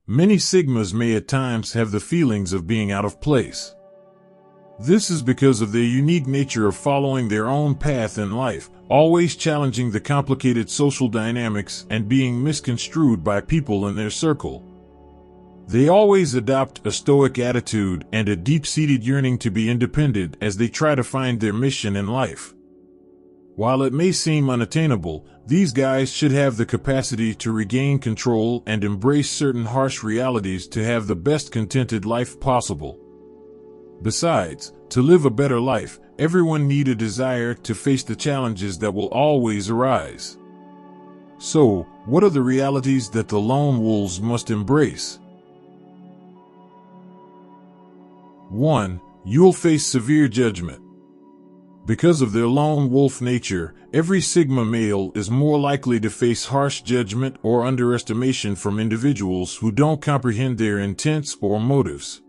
Many Sigmas may at times have the feelings of being out of place. This is because of their unique nature of following their own path in life, always challenging the complicated social dynamics and being misconstrued by people in their circle. They always adopt a stoic attitude and a deep-seated yearning to be independent as they try to find their mission in life. While it may seem unattainable, these guys should have the capacity to regain control and embrace certain harsh realities to have the best contented life possible. Besides, to live a better life, everyone needs a desire to face the challenges that will always arise. So, what are the realities that the lone wolves must embrace? 1. You'll face severe judgment. Because of their lone wolf nature, every Sigma male is more likely to face harsh judgment or underestimation from individuals who don't comprehend their intents or motives.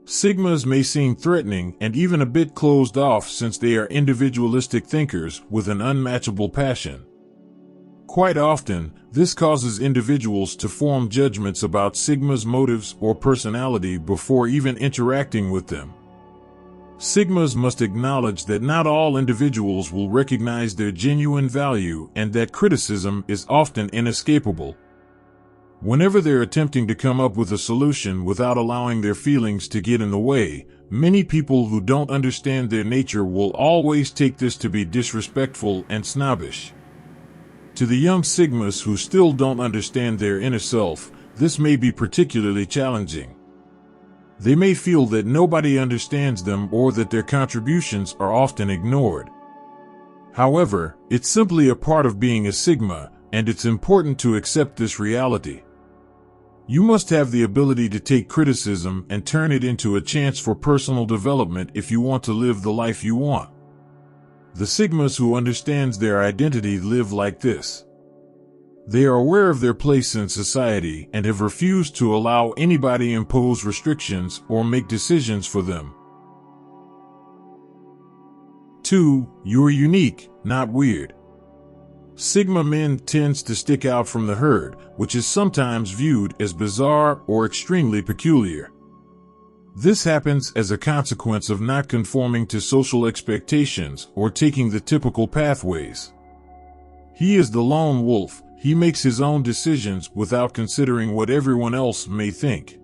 Sigmas may seem threatening and even a bit closed off since they are individualistic thinkers with an unmatchable passion. Quite often, this causes individuals to form judgments about Sigma's motives or personality before even interacting with them. Sigmas must acknowledge that not all individuals will recognize their genuine value and that criticism is often inescapable. Whenever they're attempting to come up with a solution without allowing their feelings to get in the way, many people who don't understand their nature will always take this to be disrespectful and snobbish. To the young Sigmas who still don't understand their inner self, this may be particularly challenging. They may feel that nobody understands them or that their contributions are often ignored. However, it's simply a part of being a Sigma, and it's important to accept this reality. You must have the ability to take criticism and turn it into a chance for personal development if you want to live the life you want. The Sigmas who understands their identity live like this. They are aware of their place in society and have refused to allow anybody impose restrictions or make decisions for them. 2. You're unique, not weird. Sigma men tends to stick out from the herd, which is sometimes viewed as bizarre or extremely peculiar. This happens as a consequence of not conforming to social expectations or taking the typical pathways. He is the lone wolf. He makes his own decisions without considering what everyone else may think.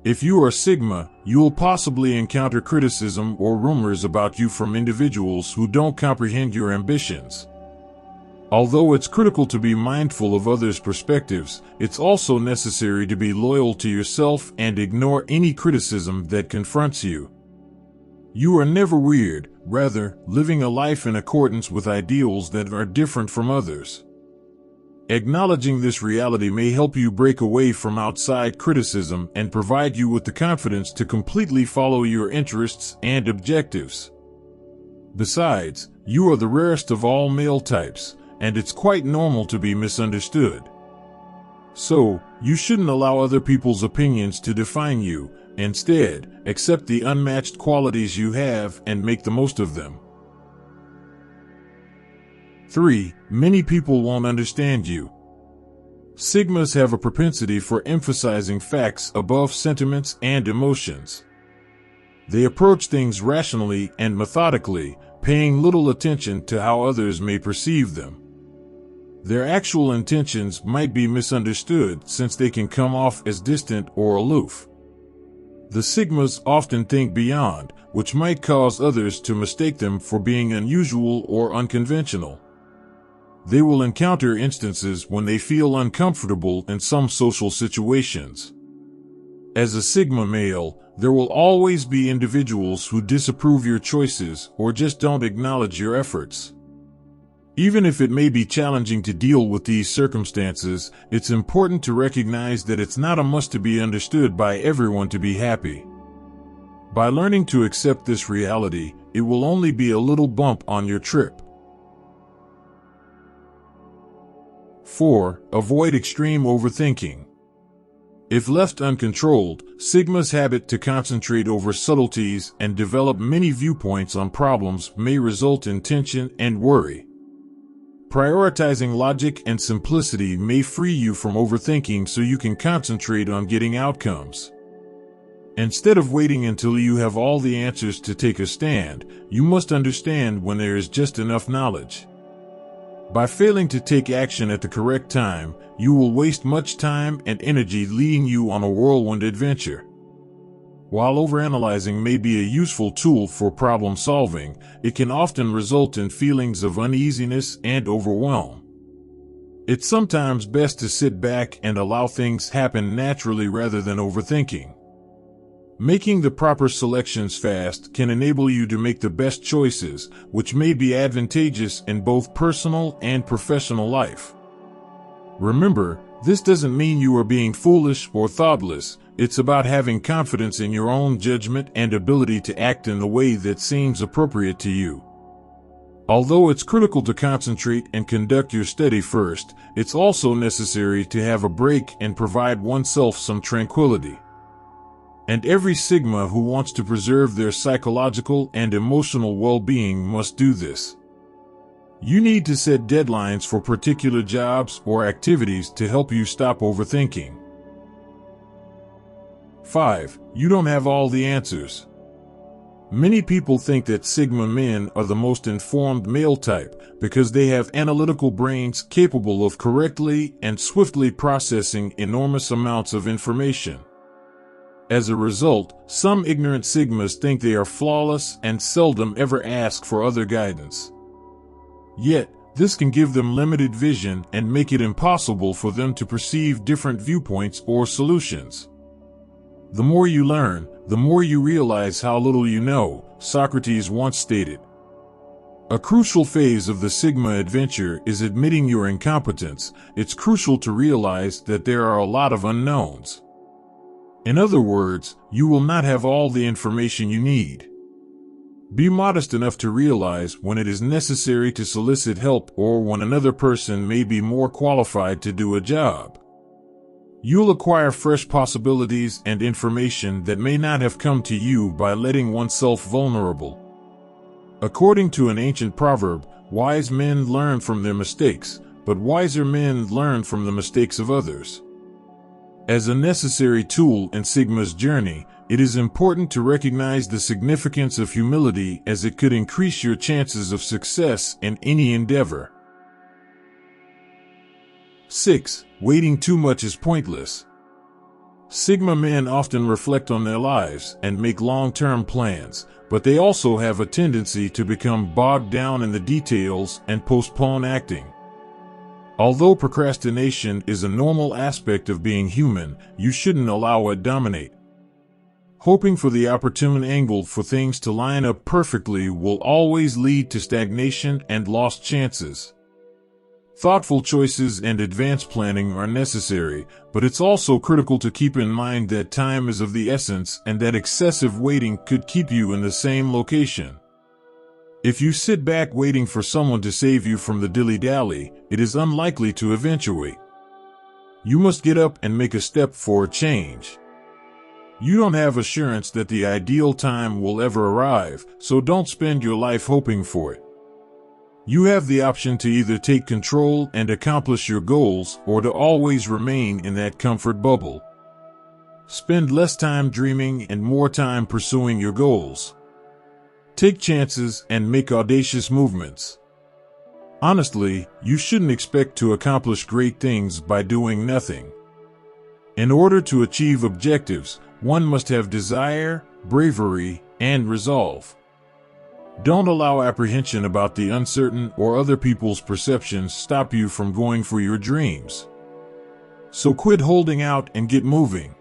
If you are Sigma, you will possibly encounter criticism or rumors about you from individuals who don't comprehend your ambitions. Although it's critical to be mindful of others' perspectives, it's also necessary to be loyal to yourself and ignore any criticism that confronts you. You are never weird, rather, living a life in accordance with ideals that are different from others. Acknowledging this reality may help you break away from outside criticism and provide you with the confidence to completely follow your interests and objectives. Besides, you are the rarest of all male types, and it's quite normal to be misunderstood. So, you shouldn't allow other people's opinions to define you. Instead, accept the unmatched qualities you have and make the most of them. 3. Many people won't understand you. Sigmas have a propensity for emphasizing facts above sentiments and emotions. They approach things rationally and methodically, paying little attention to how others may perceive them. Their actual intentions might be misunderstood since they can come off as distant or aloof. The Sigmas often think beyond, which might cause others to mistake them for being unusual or unconventional. They will encounter instances when they feel uncomfortable in some social situations. As a Sigma male, there will always be individuals who disapprove your choices or just don't acknowledge your efforts. Even if it may be challenging to deal with these circumstances, it's important to recognize that it's not a must to be understood by everyone to be happy. By learning to accept this reality, it will only be a little bump on your trip. 4. Avoid extreme overthinking. If left uncontrolled, Sigma's habit to concentrate over subtleties and develop many viewpoints on problems may result in tension and worry. Prioritizing logic and simplicity may free you from overthinking so you can concentrate on getting outcomes. Instead of waiting until you have all the answers to take a stand, you must understand when there is just enough knowledge. By failing to take action at the correct time, you will waste much time and energy leading you on a whirlwind adventure. While overanalyzing may be a useful tool for problem solving, it can often result in feelings of uneasiness and overwhelm. It's sometimes best to sit back and allow things happen naturally rather than overthinking. Making the proper selections fast can enable you to make the best choices, which may be advantageous in both personal and professional life. Remember, this doesn't mean you are being foolish or thoughtless. It's about having confidence in your own judgment and ability to act in the way that seems appropriate to you. Although it's critical to concentrate and conduct your study first, it's also necessary to have a break and provide oneself some tranquility. And every Sigma who wants to preserve their psychological and emotional well-being must do this. You need to set deadlines for particular jobs or activities to help you stop overthinking. 5. You don't have all the answers. Many people think that Sigma men are the most informed male type because they have analytical brains capable of correctly and swiftly processing enormous amounts of information. As a result, some ignorant Sigmas think they are flawless and seldom ever ask for other guidance. Yet, this can give them limited vision and make it impossible for them to perceive different viewpoints or solutions. The more you learn, the more you realize how little you know, Socrates once stated. A crucial phase of the Sigma adventure is admitting your incompetence. It's crucial to realize that there are a lot of unknowns. In other words, you will not have all the information you need. Be modest enough to realize when it is necessary to solicit help or when another person may be more qualified to do a job. You'll acquire fresh possibilities and information that may not have come to you by letting oneself vulnerable. According to an ancient proverb, wise men learn from their mistakes, but wiser men learn from the mistakes of others. As a necessary tool in Sigma's journey, it is important to recognize the significance of humility as it could increase your chances of success in any endeavor. 6. Waiting too much is pointless. Sigma men often reflect on their lives and make long-term plans, but they also have a tendency to become bogged down in the details and postpone acting. Although procrastination is a normal aspect of being human, you shouldn't allow it dominate. Hoping for the opportune angle for things to line up perfectly will always lead to stagnation and lost chances. Thoughtful choices and advanced planning are necessary, but it's also critical to keep in mind that time is of the essence and that excessive waiting could keep you in the same location. If you sit back waiting for someone to save you from the dilly-dally, it is unlikely to eventuate. You must get up and make a step for a change. You don't have assurance that the ideal time will ever arrive, so don't spend your life hoping for it. You have the option to either take control and accomplish your goals or to always remain in that comfort bubble. Spend less time dreaming and more time pursuing your goals. Take chances and make audacious movements. Honestly, you shouldn't expect to accomplish great things by doing nothing. In order to achieve objectives, one must have desire, bravery, and resolve. Don't allow apprehension about the uncertain or other people's perceptions stop you from going for your dreams. So quit holding out and get moving.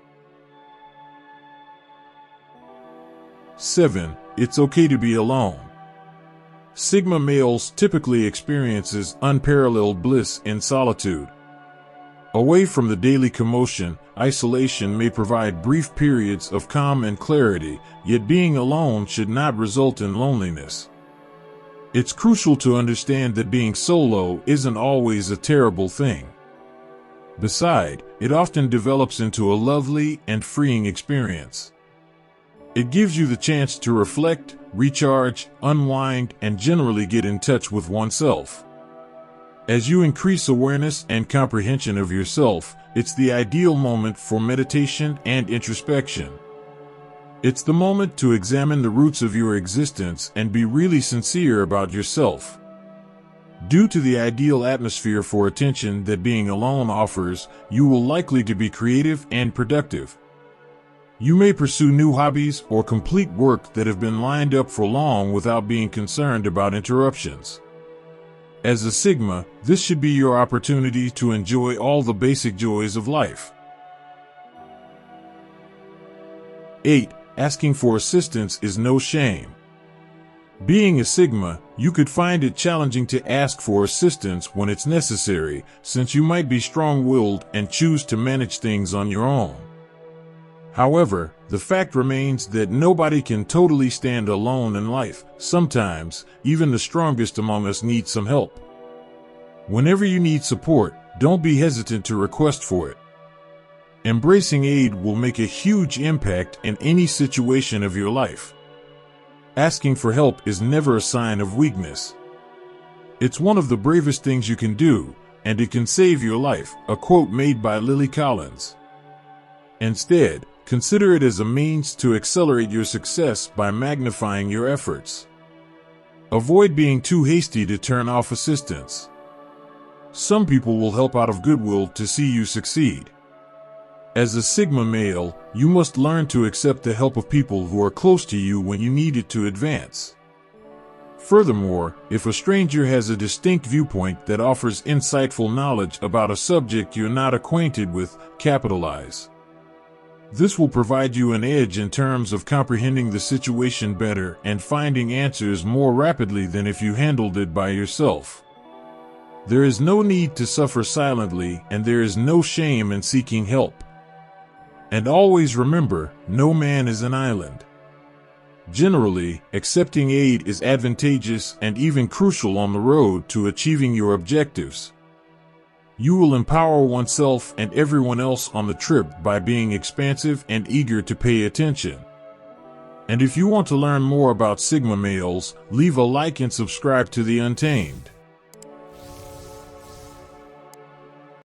7. It's okay to be alone. Sigma males typically experiences unparalleled bliss in solitude. Away from the daily commotion, isolation may provide brief periods of calm and clarity, yet being alone should not result in loneliness. It's crucial to understand that being solo isn't always a terrible thing. Besides, it often develops into a lovely and freeing experience. It gives you the chance to reflect, recharge, unwind, and generally get in touch with oneself. As you increase awareness and comprehension of yourself, it's the ideal moment for meditation and introspection. It's the moment to examine the roots of your existence and be really sincere about yourself. Due to the ideal atmosphere for attention that being alone offers, you will likely to be creative and productive. You may pursue new hobbies or complete work that have been lined up for long without being concerned about interruptions. As a Sigma, this should be your opportunity to enjoy all the basic joys of life. 8. Asking for assistance is no shame. Being a Sigma, you could find it challenging to ask for assistance when it's necessary, since you might be strong-willed and choose to manage things on your own. However, the fact remains that nobody can totally stand alone in life. Sometimes, even the strongest among us need some help. Whenever you need support, don't be hesitant to request for it. Embracing aid will make a huge impact in any situation of your life. Asking for help is never a sign of weakness. It's one of the bravest things you can do, and it can save your life, a quote made by Lily Collins. Instead, consider it as a means to accelerate your success by magnifying your efforts. Avoid being too hasty to turn off assistance. Some people will help out of goodwill to see you succeed. As a Sigma male, you must learn to accept the help of people who are close to you when you need it to advance. Furthermore, if a stranger has a distinct viewpoint that offers insightful knowledge about a subject you're not acquainted with, capitalize. This will provide you an edge in terms of comprehending the situation better and finding answers more rapidly than if you handled it by yourself. There is no need to suffer silently, and there is no shame in seeking help. And always remember, no man is an island. Generally, accepting aid is advantageous and even crucial on the road to achieving your objectives. You will empower oneself and everyone else on the trip by being expansive and eager to pay attention. And if you want to learn more about Sigma males, leave a like and subscribe to The Untamed.